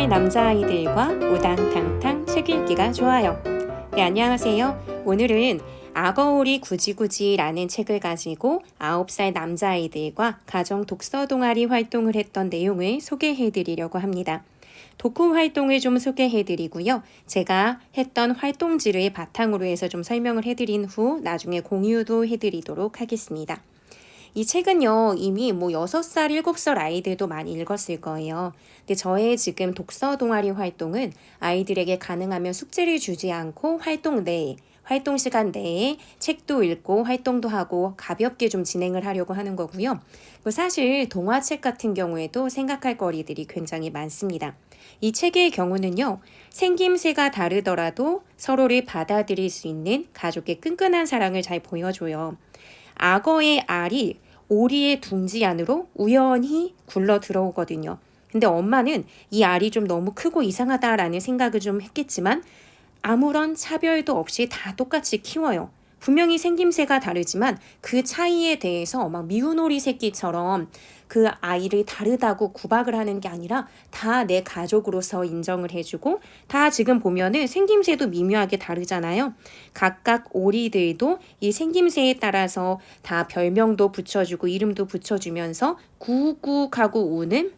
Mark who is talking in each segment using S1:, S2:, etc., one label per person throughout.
S1: 9살 남자아이들과 우당탕탕 책 읽기가 좋아요. 네, 안녕하세요. 오늘은 악어오리 구지구지라는 책을 가지고 9살 남자아이들과 가정 독서 동아리 활동을 했던 내용을 소개해드리려고 합니다. 독후 활동을 좀 소개해드리고요. 제가 했던 활동지를 바탕으로 해서 좀 설명을 해드린 후 나중에 공유도 해드리도록 하겠습니다. 이 책은요, 이미 6살, 7살 아이들도 많이 읽었을 거예요. 근데 저의 지금 독서 동아리 활동은 아이들에게 가능하면 숙제를 주지 않고 활동 시간 내에 책도 읽고 활동도 하고 가볍게 좀 진행을 하려고 하는 거고요. 사실 동화책 같은 경우에도 생각할 거리들이 굉장히 많습니다. 이 책의 경우는요, 생김새가 다르더라도 서로를 받아들일 수 있는 가족의 끈끈한 사랑을 잘 보여줘요. 악어의 알이 오리의 둥지 안으로 우연히 굴러 들어오거든요. 근데 엄마는 이 알이 좀 너무 크고 이상하다라는 생각을 좀 했겠지만 아무런 차별도 없이 다 똑같이 키워요. 분명히 생김새가 다르지만 그 차이에 대해서 막 미운 오리 새끼처럼 그 아이를 다르다고 구박을 하는 게 아니라 다 내 가족으로서 인정을 해주고, 다 지금 보면은 생김새도 미묘하게 다르잖아요. 각각 오리들도 이 생김새에 따라서 다 별명도 붙여주고 이름도 붙여주면서 구욱구욱하고 우는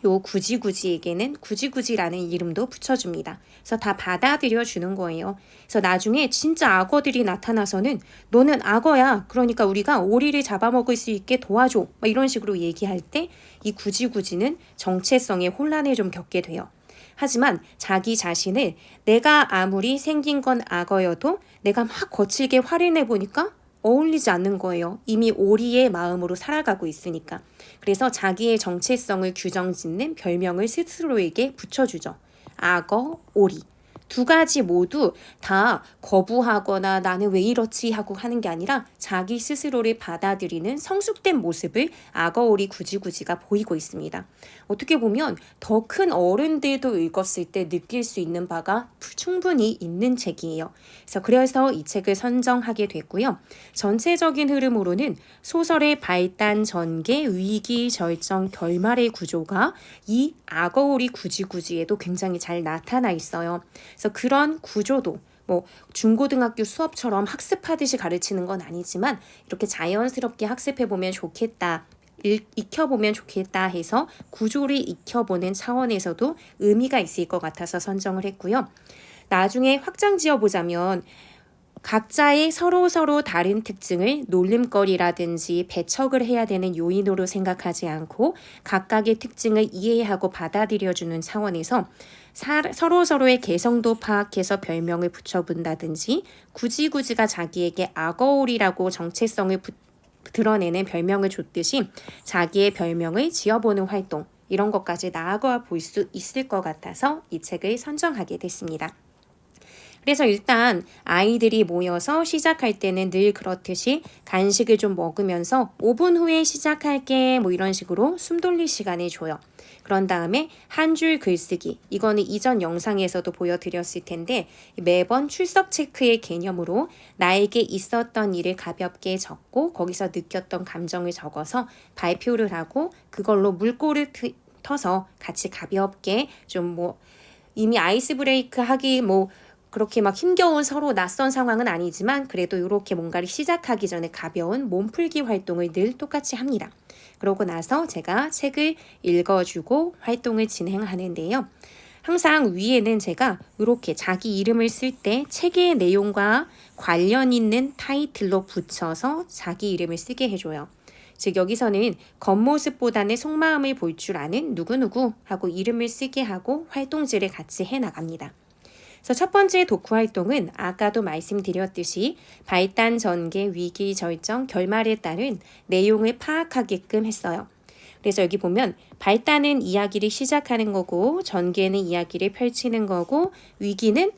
S1: 요 구지구지에게는 구지구지라는 이름도 붙여줍니다. 그래서 다 받아들여 주는 거예요. 그래서 나중에 진짜 악어들이 나타나서는 너는 악어야, 그러니까 우리가 오리를 잡아먹을 수 있게 도와줘, 막 이런 식으로 얘기할 때 이 구지구지는 정체성의 혼란을 좀 겪게 돼요. 하지만 자기 자신을 내가 아무리 생긴 건 악어여도 내가 막 거칠게 화를 내보니까 어울리지 않는 거예요. 이미 오리의 마음으로 살아가고 있으니까. 그래서 자기의 정체성을 규정짓는 별명을 스스로에게 붙여주죠. 악어, 오리. 두 가지 모두 다 거부하거나 나는 왜 이렇지 하고 하는 게 아니라 자기 스스로를 받아들이는 성숙된 모습을 악어오리 구지구지가 보이고 있습니다. 어떻게 보면 더 큰 어른들도 읽었을 때 느낄 수 있는 바가 충분히 있는 책이에요. 그래서 이 책을 선정하게 됐고요. 전체적인 흐름으로는 소설의 발단, 전개, 위기, 절정, 결말의 구조가 이 악어오리 구지구지에도 굉장히 잘 나타나 있어요. 그래서 그런 구조도 중고등학교 수업처럼 학습하듯이 가르치는 건 아니지만 이렇게 자연스럽게 학습해보면 좋겠다, 익혀보면 좋겠다 해서 구조를 익혀보는 차원에서도 의미가 있을 것 같아서 선정을 했고요. 나중에 확장 지어보자면 각자의 서로 다른 특징을 놀림거리라든지 배척을 해야 되는 요인으로 생각하지 않고 각각의 특징을 이해하고 받아들여주는 차원에서 서로의 개성도 파악해서 별명을 붙여본다든지, 구지구지가 자기에게 악어오리라고 정체성을 드러내는 별명을 줬듯이 자기의 별명을 지어보는 활동, 이런 것까지 나아가 볼 수 있을 것 같아서 이 책을 선정하게 됐습니다. 그래서 일단 아이들이 모여서 시작할 때는 늘 그렇듯이 간식을 좀 먹으면서 5분 후에 시작할게, 이런 식으로 숨 돌릴 시간을 줘요. 그런 다음에 한 줄 글쓰기, 이거는 이전 영상에서도 보여드렸을 텐데 매번 출석 체크의 개념으로 나에게 있었던 일을 가볍게 적고 거기서 느꼈던 감정을 적어서 발표를 하고 그걸로 물꼬를 터서 같이 가볍게 좀 이미 아이스 브레이크 하기 그렇게 막 힘겨운 서로 낯선 상황은 아니지만 그래도 이렇게 뭔가를 시작하기 전에 가벼운 몸풀기 활동을 늘 똑같이 합니다. 그러고 나서 제가 책을 읽어주고 활동을 진행하는데요. 항상 위에는 제가 이렇게 자기 이름을 쓸 때 책의 내용과 관련 있는 타이틀로 붙여서 자기 이름을 쓰게 해줘요. 즉 여기서는 겉모습보다는 속마음을 볼 줄 아는 누구누구 하고 이름을 쓰게 하고 활동지를 같이 해나갑니다. 그래서 첫 번째 독후 활동은 아까도 말씀드렸듯이 발단, 전개, 위기, 절정, 결말에 따른 내용을 파악하게끔 했어요. 그래서 여기 보면 발단은 이야기를 시작하는 거고, 전개는 이야기를 펼치는 거고, 위기는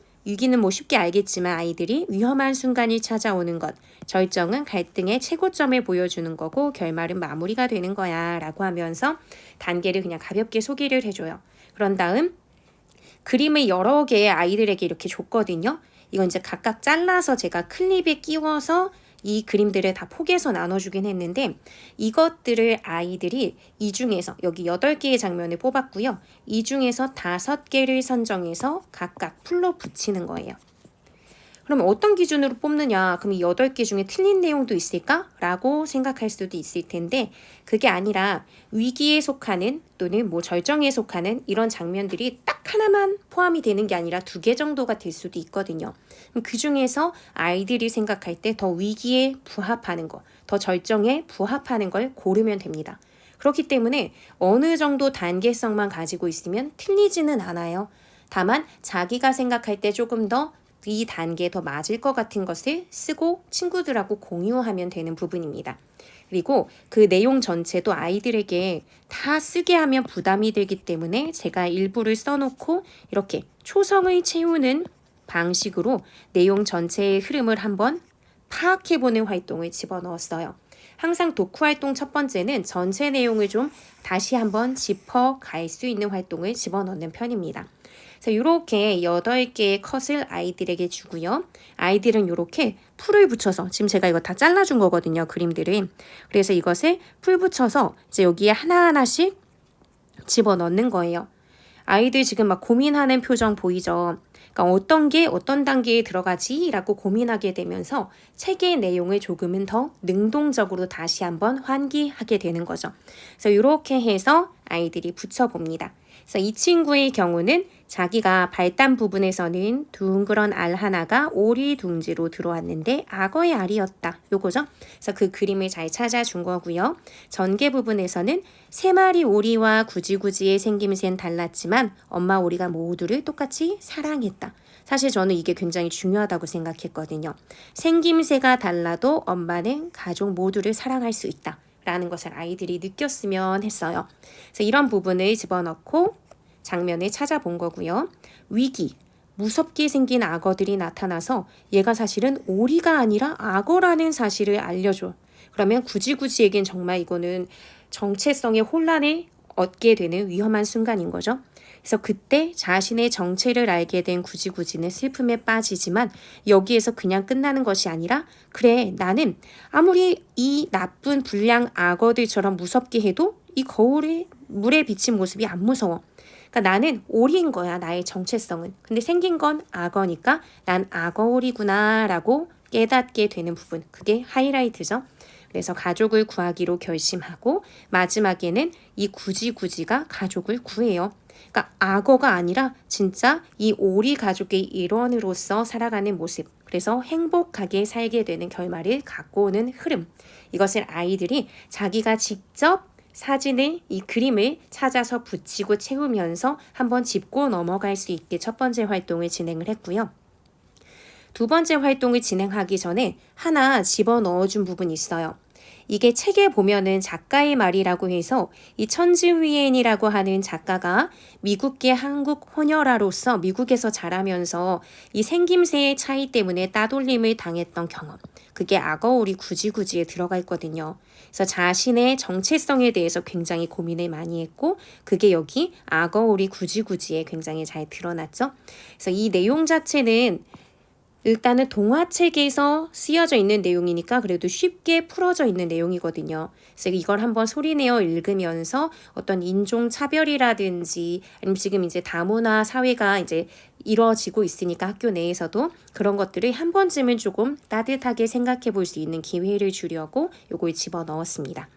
S1: 쉽게 알겠지만 아이들이 위험한 순간이 찾아오는 것, 절정은 갈등의 최고점을 보여주는 거고, 결말은 마무리가 되는 거야 라고 하면서 단계를 그냥 가볍게 소개를 해줘요. 그런 다음 그림을 여러 개의 아이들에게 이렇게 줬거든요. 이건 이제 각각 잘라서 제가 클립에 끼워서 이 그림들을 다 포개서 나눠주긴 했는데 이것들을 아이들이 이 중에서 여기 8개의 장면을 뽑았고요. 이 중에서 5개를 선정해서 각각 풀로 붙이는 거예요. 그럼 어떤 기준으로 뽑느냐? 그럼 이 8개 중에 틀린 내용도 있을까? 라고 생각할 수도 있을 텐데 그게 아니라 위기에 속하는 또는 뭐 절정에 속하는 이런 장면들이 딱 하나만 포함이 되는 게 아니라 2개 정도가 될 수도 있거든요. 그럼 그 중에서 아이들이 생각할 때 더 위기에 부합하는 거, 더 절정에 부합하는 걸 고르면 됩니다. 그렇기 때문에 어느 정도 단계성만 가지고 있으면 틀리지는 않아요. 다만 자기가 생각할 때 조금 더 이 단계에 더 맞을 것 같은 것을 쓰고 친구들하고 공유하면 되는 부분입니다. 그리고 그 내용 전체도 아이들에게 다 쓰게 하면 부담이 되기 때문에 제가 일부를 써놓고 이렇게 초성을 채우는 방식으로 내용 전체의 흐름을 한번 파악해보는 활동을 집어넣었어요. 항상 독후 활동 첫 번째는 전체 내용을 좀 다시 한번 짚어갈 수 있는 활동을 집어넣는 편입니다. 그래서 이렇게 8개의 컷을 아이들에게 주고요. 아이들은 이렇게 풀을 붙여서 지금 제가 이거 다 잘라준 거거든요. 그림들을. 그래서 이것을 풀 붙여서 이제 여기에 하나하나씩 집어넣는 거예요. 아이들 지금 막 고민하는 표정 보이죠? 그러니까 어떤 게 어떤 단계에 들어가지? 라고 고민하게 되면서 책의 내용을 조금은 더 능동적으로 다시 한번 환기하게 되는 거죠. 그래서 이렇게 해서 아이들이 붙여봅니다. 그래서 이 친구의 경우는 자기가 발단 부분에서는 둥그런 알 하나가 오리 둥지로 들어왔는데 악어의 알이었다. 요거죠. 그래서 그 그림을 잘 찾아준 거고요. 전개 부분에서는 3마리 오리와 구지구지의 생김새는 달랐지만 엄마 오리가 모두를 똑같이 사랑했다. 사실 저는 이게 굉장히 중요하다고 생각했거든요. 생김새가 달라도 엄마는 가족 모두를 사랑할 수 있다. 라는 것을 아이들이 느꼈으면 했어요. 그래서 이런 부분을 집어넣고 장면을 찾아본 거고요. 위기, 무섭게 생긴 악어들이 나타나서 얘가 사실은 오리가 아니라 악어라는 사실을 알려줘. 그러면 구지구지에겐 정말 이거는 정체성의 혼란을 얻게 되는 위험한 순간인 거죠. 그래서 그때 자신의 정체를 알게 된 구지구지는 슬픔에 빠지지만 여기에서 그냥 끝나는 것이 아니라 그래 나는 아무리 이 나쁜 불량 악어들처럼 무섭게 해도 이 거울에 물에 비친 모습이 안 무서워. 그러니까 나는 오리인 거야 나의 정체성은. 근데 생긴 건 악어니까 난 악어오리구나 라고 깨닫게 되는 부분. 그게 하이라이트죠. 그래서 가족을 구하기로 결심하고 마지막에는 이 구지구지가 가족을 구해요. 그러니까 악어가 아니라 진짜 이 오리 가족의 일원으로서 살아가는 모습. 그래서 행복하게 살게 되는 결말을 갖고 오는 흐름. 이것을 아이들이 자기가 직접 사진을 이 그림을 찾아서 붙이고 채우면서 한번 짚고 넘어갈 수 있게 첫 번째 활동을 진행을 했고요. 두 번째 활동을 진행하기 전에 하나 집어넣어준 부분이 있어요. 이게 책에 보면은 작가의 말이라고 해서 이 천즈위엔이라고 하는 작가가 미국계 한국 혼혈아로서 미국에서 자라면서 이 생김새의 차이 때문에 따돌림을 당했던 경험. 그게 악어오리 구지구지에 들어가 있거든요. 그래서 자신의 정체성에 대해서 굉장히 고민을 많이 했고 그게 여기 악어오리 구지구지에 굉장히 잘 드러났죠. 그래서 이 내용 자체는 일단은 동화책에서 쓰여져 있는 내용이니까 그래도 쉽게 풀어져 있는 내용이거든요. 그래서 이걸 한번 소리내어 읽으면서 어떤 인종 차별이라든지 아니면 지금 이제 다문화 사회가 이제 이루어지고 있으니까 학교 내에서도 그런 것들을 한 번쯤은 조금 따뜻하게 생각해 볼 수 있는 기회를 주려고 요걸 집어넣었습니다.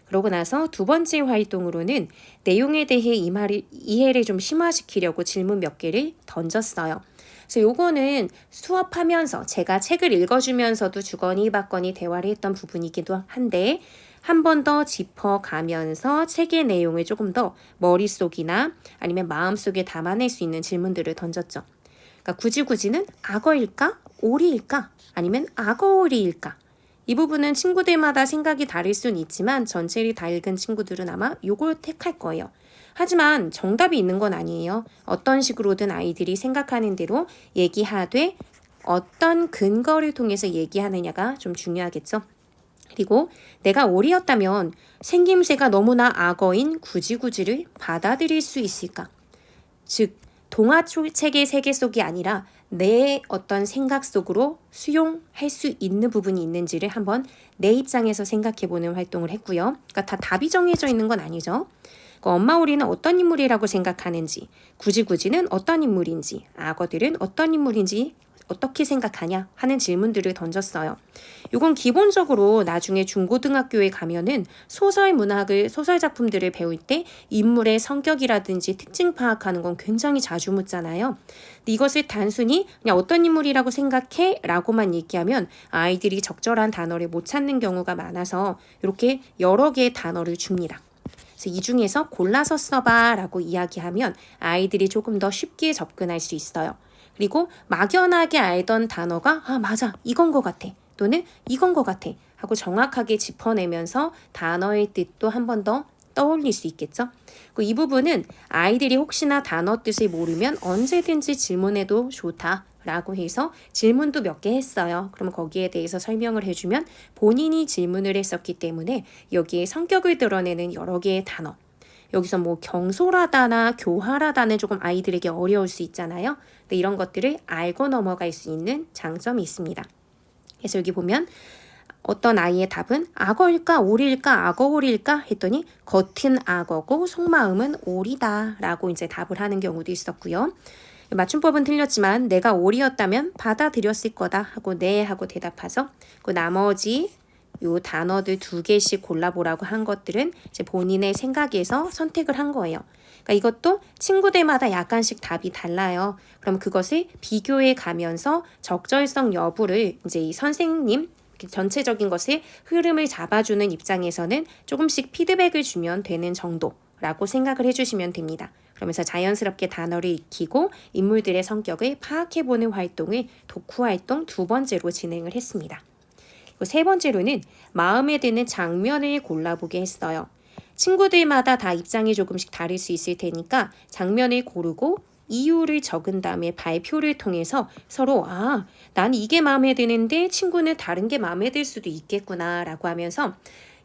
S1: 그러고 나서 두 번째 활동으로는 내용에 대해 이해를 좀 심화시키려고 질문 몇 개를 던졌어요. 그래서 요거는 수업하면서 제가 책을 읽어주면서도 주거니 받거니 대화를 했던 부분이기도 한데 한 번 더 짚어가면서 책의 내용을 조금 더 머릿속이나 아니면 마음속에 담아낼 수 있는 질문들을 던졌죠. 그러니까 구지구지는 악어일까? 오리일까? 아니면 악어오리일까? 이 부분은 친구들마다 생각이 다를 수는 있지만 전체를 다 읽은 친구들은 아마 요걸 택할 거예요. 하지만 정답이 있는 건 아니에요. 어떤 식으로든 아이들이 생각하는 대로 얘기하되 어떤 근거를 통해서 얘기하느냐가 좀 중요하겠죠. 그리고 내가 오리였다면 생김새가 너무나 악어인 구지구지를 받아들일 수 있을까? 즉 동화책의 세계 속이 아니라 내 어떤 생각 속으로 수용할 수 있는 부분이 있는지를 한번 내 입장에서 생각해보는 활동을 했고요. 그러니까 다 답이 정해져 있는 건 아니죠. 그러니까 엄마 오리는 어떤 인물이라고 생각하는지, 구지구지는 어떤 인물인지, 악어들은 어떤 인물인지 어떻게 생각하냐 하는 질문들을 던졌어요. 이건 기본적으로 나중에 중고등학교에 가면은 소설 문학을, 소설 작품들을 배울 때 인물의 성격이라든지 특징 파악하는 건 굉장히 자주 묻잖아요. 근데 이것을 단순히 그냥 어떤 인물이라고 생각해 라고만 얘기하면 아이들이 적절한 단어를 못 찾는 경우가 많아서 이렇게 여러 개의 단어를 줍니다. 그래서 이 중에서 골라서 써봐 라고 이야기하면 아이들이 조금 더 쉽게 접근할 수 있어요. 그리고 막연하게 알던 단어가 맞아 이건 것 같아 또는 이건 것 같아 하고 정확하게 짚어내면서 단어의 뜻도 한 번 더 떠올릴 수 있겠죠. 이 부분은 아이들이 혹시나 단어 뜻을 모르면 언제든지 질문해도 좋다라고 해서 질문도 몇 개 했어요. 그러면 거기에 대해서 설명을 해주면 본인이 질문을 했었기 때문에 여기에 성격을 드러내는 여러 개의 단어, 여기서 뭐 경솔하다나 교활하다는 조금 아이들에게 어려울 수 있잖아요. 근데 이런 것들을 알고 넘어갈 수 있는 장점이 있습니다. 그래서 여기 보면 어떤 아이의 답은 악어일까 오리일까 악어오리일까 했더니 겉은 악어고 속마음은 오리다 라고 이제 답을 하는 경우도 있었고요. 맞춤법은 틀렸지만 내가 오리였다면 받아들였을 거다 하고 네 하고 대답하죠. 그 나머지 요 단어들 2개씩 골라보라고 한 것들은 이제 본인의 생각에서 선택을 한 거예요. 그러니까 이것도 친구들마다 약간씩 답이 달라요. 그럼 그것을 비교해 가면서 적절성 여부를 이제 이 선생님 전체적인 것의 흐름을 잡아주는 입장에서는 조금씩 피드백을 주면 되는 정도라고 생각을 해주시면 됩니다. 그러면서 자연스럽게 단어를 익히고 인물들의 성격을 파악해보는 활동을 독후 활동 2번째로 진행을 했습니다. 3번째로는 마음에 드는 장면을 골라보게 했어요. 친구들마다 다 입장이 조금씩 다를 수 있을 테니까 장면을 고르고 이유를 적은 다음에 발표를 통해서 서로 난 이게 마음에 드는데 친구는 다른 게 마음에 들 수도 있겠구나 라고 하면서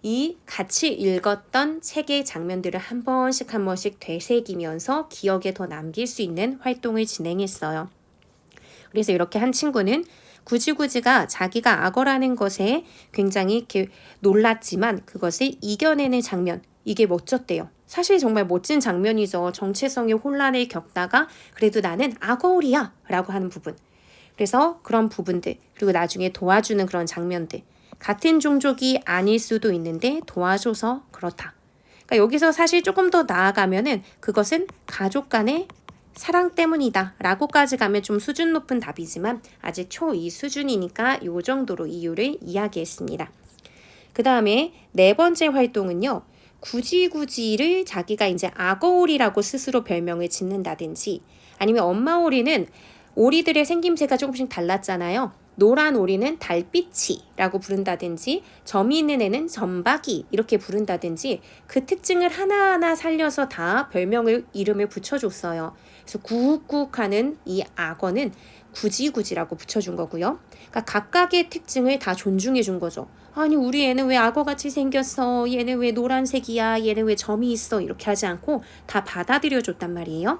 S1: 이 같이 읽었던 책의 장면들을 한 번씩 되새기면서 기억에 더 남길 수 있는 활동을 진행했어요. 그래서 이렇게 한 친구는 구지구지가 자기가 악어라는 것에 굉장히 이렇게 놀랐지만 그것을 이겨내는 장면, 이게 멋졌대요. 사실 정말 멋진 장면이죠. 정체성의 혼란을 겪다가 그래도 나는 악어오리야 라고 하는 부분. 그래서 그런 부분들, 그리고 나중에 도와주는 그런 장면들. 같은 종족이 아닐 수도 있는데 도와줘서 그렇다. 그러니까 여기서 사실 조금 더 나아가면은 그것은 가족 간의 사랑 때문이다 라고까지 가면 좀 수준 높은 답이지만 아직 초2 수준이니까 이 정도로 이유를 이야기했습니다. 그 다음에 4번째 활동은요. 구지구지를 자기가 이제 악어오리라고 스스로 별명을 짓는다든지 아니면 엄마 오리는 오리들의 생김새가 조금씩 달랐잖아요. 노란 오리는 달빛이라고 부른다든지 점이 있는 애는 점박이 이렇게 부른다든지 그 특징을 하나하나 살려서 다 이름을 붙여줬어요. 그래서 구욱구욱하는 이 악어는 구지구지라고 붙여준 거고요. 그러니까 각각의 특징을 다 존중해 준 거죠. 아니 우리 애는 왜 악어같이 생겼어? 얘는 왜 노란색이야? 얘는 왜 점이 있어? 이렇게 하지 않고 다 받아들여 줬단 말이에요.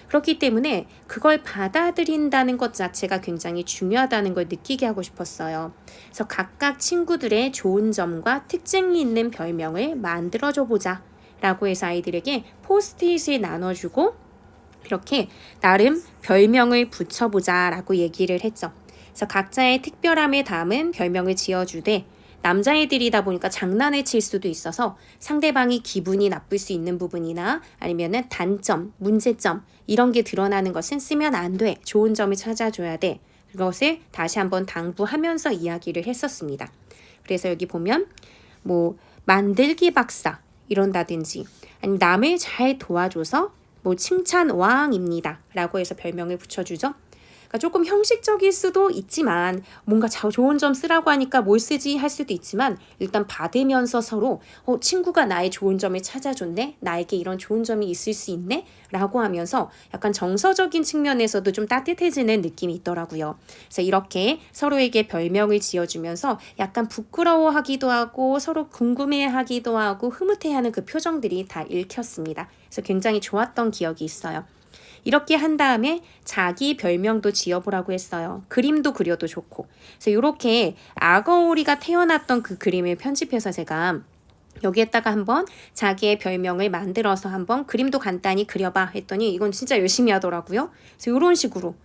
S1: 그렇기 때문에 그걸 받아들인다는 것 자체가 굉장히 중요하다는 걸 느끼게 하고 싶었어요. 그래서 각각 친구들의 좋은 점과 특징이 있는 별명을 만들어줘 보자 라고 해서 아이들에게 포스트잇을 나눠주고 이렇게 나름 별명을 붙여보자 라고 얘기를 했죠. 그래서 각자의 특별함에 담은 별명을 지어주되 남자애들이다 보니까 장난을 칠 수도 있어서 상대방이 기분이 나쁠 수 있는 부분이나 아니면은 단점, 문제점 이런 게 드러나는 것은 쓰면 안 돼. 좋은 점을 찾아줘야 돼. 그것을 다시 한번 당부하면서 이야기를 했었습니다. 그래서 여기 보면 뭐 만들기 박사 이런다든지 아니면 남을 잘 도와줘서 뭐 칭찬왕입니다 라고 해서 별명을 붙여주죠. 그러니까 조금 형식적일 수도 있지만 뭔가 좋은 점 쓰라고 하니까 뭘 쓰지 할 수도 있지만 일단 받으면서 서로 친구가 나의 좋은 점을 찾아줬네, 나에게 이런 좋은 점이 있을 수 있네 라고 하면서 약간 정서적인 측면에서도 좀 따뜻해지는 느낌이 있더라고요. 그래서 이렇게 서로에게 별명을 지어주면서 약간 부끄러워하기도 하고 서로 궁금해하기도 하고 흐뭇해하는 그 표정들이 다 읽혔습니다. 그래서 굉장히 좋았던 기억이 있어요. 이렇게 한 다음에 자기 별명도 지어보라고 했어요. 그림도 그려도 좋고. 그래서 이렇게 악어오리가 태어났던 그 그림을 편집해서 제가 여기에다가 한번 자기의 별명을 만들어서 한번 그림도 간단히 그려봐 했더니 이건 진짜 열심히 하더라고요. 그래서 이런 식으로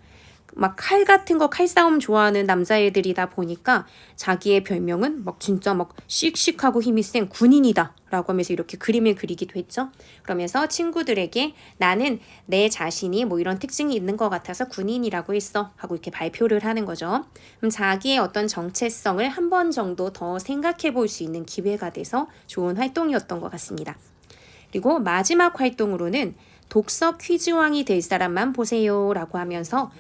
S1: 막 칼 같은 거 칼싸움 좋아하는 남자애들이다 보니까 자기의 별명은 막 진짜 막 씩씩하고 힘이 센 군인이다 라고 하면서 이렇게 그림을 그리기도 했죠. 그러면서 친구들에게 나는 내 자신이 뭐 이런 특징이 있는 것 같아서 군인이라고 했어 하고 이렇게 발표를 하는 거죠. 그럼 자기의 어떤 정체성을 한 번 정도 더 생각해 볼 수 있는 기회가 돼서 좋은 활동이었던 것 같습니다. 그리고 마지막 활동으로는 독서 퀴즈왕이 될 사람만 보세요 라고 하면서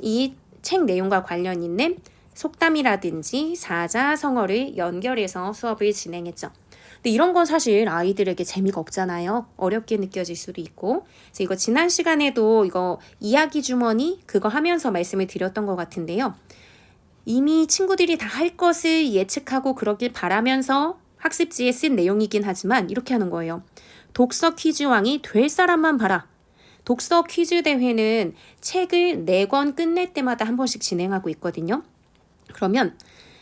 S1: 이 책 내용과 관련 있는 속담이라든지 사자성어를 연결해서 수업을 진행했죠. 근데 이런 건 사실 아이들에게 재미가 없잖아요. 어렵게 느껴질 수도 있고. 그래서 이거 지난 시간에도 이거 이야기 주머니 그거 하면서 말씀을 드렸던 것 같은데요. 이미 친구들이 다 할 것을 예측하고 그러길 바라면서 학습지에 쓴 내용이긴 하지만 이렇게 하는 거예요. 독서 퀴즈왕이 될 사람만 봐라. 독서 퀴즈 대회는 책을 4권 끝낼 때마다 한 번씩 진행하고 있거든요. 그러면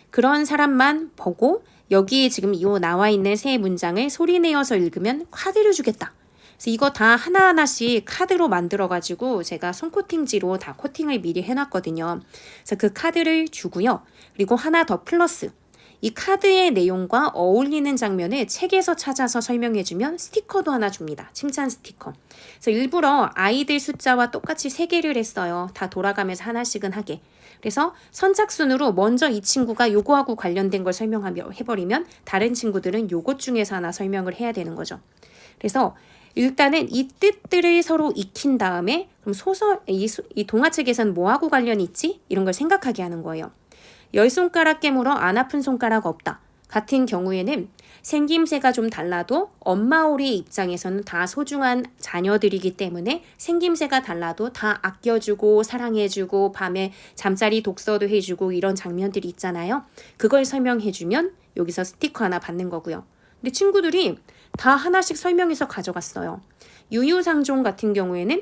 S1: 그런 사람만 보고 여기 지금 이 나와 있는 세 문장을 소리내어서 읽으면 카드를 주겠다. 그래서 이거 다 하나하나씩 카드로 만들어가지고 제가 손코팅지로 다 코팅을 미리 해놨거든요. 그래서 그 카드를 주고요. 그리고 하나 더 플러스. 이 카드의 내용과 어울리는 장면을 책에서 찾아서 설명해주면 스티커도 하나 줍니다. 칭찬 스티커. 그래서 일부러 아이들 숫자와 똑같이 3개를 했어요. 다 돌아가면서 하나씩은 하게. 그래서 선착순으로 먼저 이 친구가 요거하고 관련된 걸 설명하며 해버리면 다른 친구들은 요것 중에서 하나 설명을 해야 되는 거죠. 그래서 일단은 이 뜻들을 서로 익힌 다음에 그럼 소설, 이 동화책에서는 뭐하고 관련이 있지? 이런 걸 생각하게 하는 거예요. 10손가락 깨물어 안 아픈 손가락 없다. 같은 경우에는 생김새가 좀 달라도 엄마 오리의 입장에서는 다 소중한 자녀들이기 때문에 생김새가 달라도 다 아껴주고 사랑해주고 밤에 잠자리 독서도 해주고 이런 장면들이 있잖아요. 그걸 설명해주면 여기서 스티커 하나 받는 거고요. 근데 친구들이 다 하나씩 설명해서 가져갔어요. 유유상종 같은 경우에는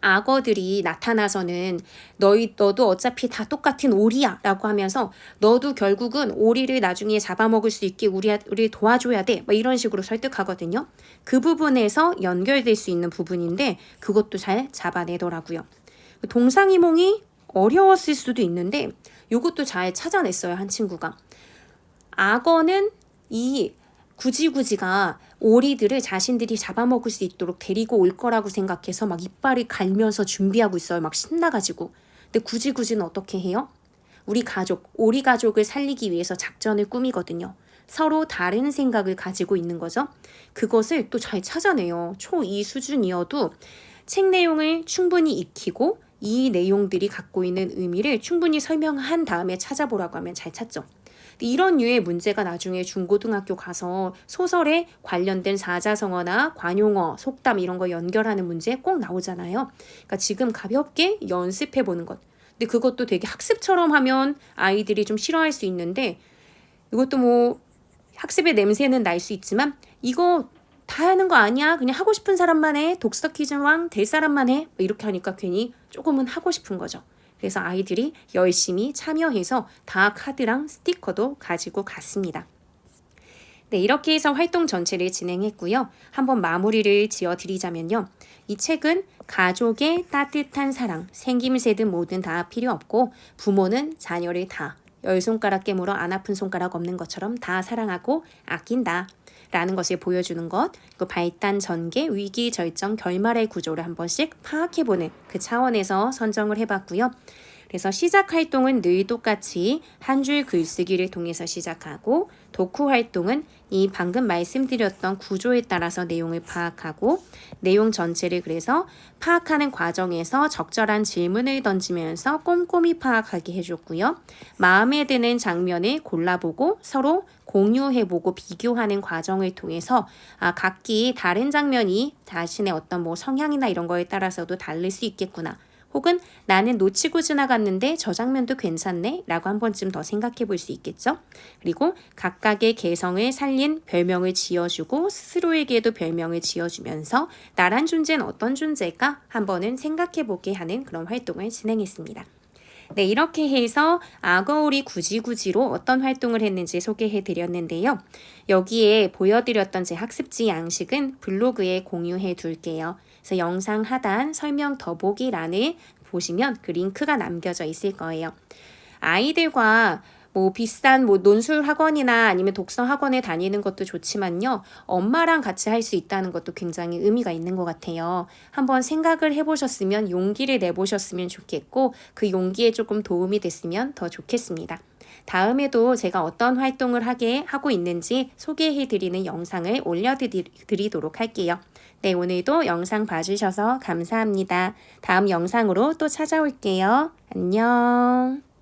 S1: 악어들이 나타나서는 너도 어차피 다 똑같은 오리야 라고 하면서 너도 결국은 오리를 나중에 잡아먹을 수 있게 우리 도와줘야 돼 뭐 이런 식으로 설득하거든요. 그 부분에서 연결될 수 있는 부분인데 그것도 잘 잡아내더라고요. 동상이몽이 어려웠을 수도 있는데 이것도 잘 찾아냈어요. 한 친구가. 악어는 이 구지구지가 오리들을 자신들이 잡아먹을 수 있도록 데리고 올 거라고 생각해서 막 이빨을 갈면서 준비하고 있어요. 막 신나가지고. 근데 구지구지는 어떻게 해요? 우리 가족, 오리 가족을 살리기 위해서 작전을 꾸미거든요. 서로 다른 생각을 가지고 있는 거죠. 그것을 또 잘 찾아내요. 초2 수준이어도 책 내용을 충분히 익히고 이 내용들이 갖고 있는 의미를 충분히 설명한 다음에 찾아보라고 하면 잘 찾죠. 이런 류의 문제가 나중에 중고등학교 가서 소설에 관련된 사자성어나 관용어, 속담 이런 거 연결하는 문제 꼭 나오잖아요. 그러니까 지금 가볍게 연습해 보는 것. 근데 그것도 되게 학습처럼 하면 아이들이 좀 싫어할 수 있는데 이것도 뭐 학습의 냄새는 날 수 있지만 이거 다 하는 거 아니야. 그냥 하고 싶은 사람만 해. 독서 퀴즈왕 될 사람만 해. 이렇게 하니까 괜히 조금은 하고 싶은 거죠. 그래서 아이들이 열심히 참여해서 다 카드랑 스티커도 가지고 갔습니다. 네, 이렇게 해서 활동 전체를 진행했고요. 한번 마무리를 지어드리자면요. 이 책은 가족의 따뜻한 사랑, 생김새든 뭐든 다 필요 없고 부모는 자녀를 다 10손가락 깨물어 안 아픈 손가락 없는 것처럼 다 사랑하고 아낀다. 라는 것을 보여주는 것, 그 발단 전개, 위기 절정, 결말의 구조를 한 번씩 파악해보는 그 차원에서 선정을 해봤고요. 그래서 시작 활동은 늘 똑같이 한 줄 글쓰기를 통해서 시작하고 독후 활동은 이 방금 말씀드렸던 구조에 따라서 내용을 파악하고 내용 전체를 그래서 파악하는 과정에서 적절한 질문을 던지면서 꼼꼼히 파악하게 해줬고요. 마음에 드는 장면을 골라보고 서로 공유해보고 비교하는 과정을 통해서 각기 다른 장면이 자신의 어떤 뭐 성향이나 이런 거에 따라서도 다를 수 있겠구나. 혹은 나는 놓치고 지나갔는데 저 장면도 괜찮네 라고 한 번쯤 더 생각해 볼 수 있겠죠. 그리고 각각의 개성을 살린 별명을 지어주고 스스로에게도 별명을 지어주면서 나란 존재는 어떤 존재일까 한 번은 생각해 보게 하는 그런 활동을 진행했습니다. 네, 이렇게 해서 악어오리 구지구지로 어떤 활동을 했는지 소개해 드렸는데요. 여기에 보여드렸던 제 학습지 양식은 블로그에 공유해 둘게요. 그래서 영상 하단 설명 더보기란에 보시면 그 링크가 남겨져 있을 거예요. 아이들과 비싼 논술 학원이나 아니면 독서 학원에 다니는 것도 좋지만요. 엄마랑 같이 할 수 있다는 것도 굉장히 의미가 있는 것 같아요. 한번 생각을 해보셨으면 용기를 내보셨으면 좋겠고 그 용기에 조금 도움이 됐으면 더 좋겠습니다. 다음에도 제가 어떤 활동을 하고 있는지 소개해드리는 영상을 올려드리도록 할게요. 네, 오늘도 영상 봐주셔서 감사합니다. 다음 영상으로 또 찾아올게요. 안녕.